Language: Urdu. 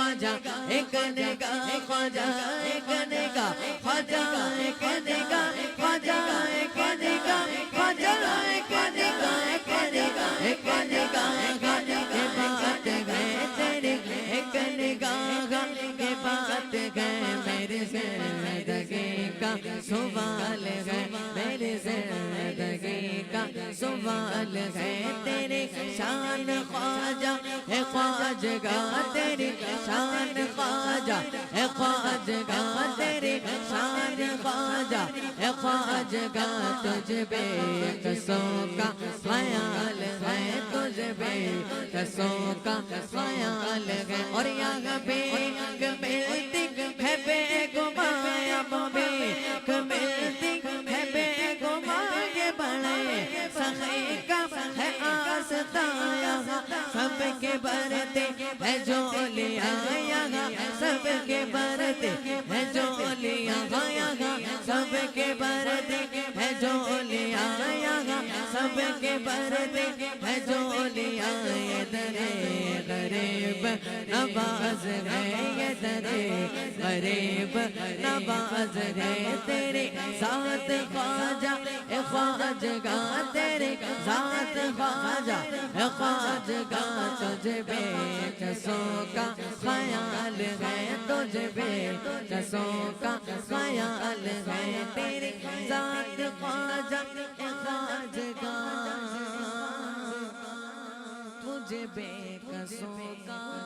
خواجہ ایک نگاہ خواجہ ایک نگاہ خواجہ ایک نگاہ خواجہ ایک نگاہ خواجہ ایک نگاہ ایک نگاہ ایک نگاہ خواجہ کے بات گئے تیرے ایک نگاہ کے بات گئے میرے زندگی کا سوال ہے میرے زندگی کا سوال ہے تیرے شان خواجہ ہے خواجگاہ تیری شان خواجہ ہے خواجگاہ تیری شان خواجہ ہے خواجگاہ تجھ بے کسوں کا خیال ہے تجھ بے کسوں کا خیال ہے اور یہاں بے ملتی ہے بے گماں اب بے ملتی ہے بے گماں یہ بڑے سخی کا ہے آستاں یہاں سب کے برتے ہے جولیاں یہاں سب کے برتے ہے جولیاں یہاں سب کے برتے ہے جولیاں یہاں سب کے برتے ہے جولیاں یہ درے غریب نواز ہے یہ درے غریب نواز ہے تیرے ذات خواجہ اے خواجگاہ تیرے ذات خواجہ اے خواجگاہ تجھ بے کسوں کا خیال ہے تجھ بے کسوں کا خیال ہے تیرے ذات خواجہ اے خواجگاہ تجھ بے کسوں کا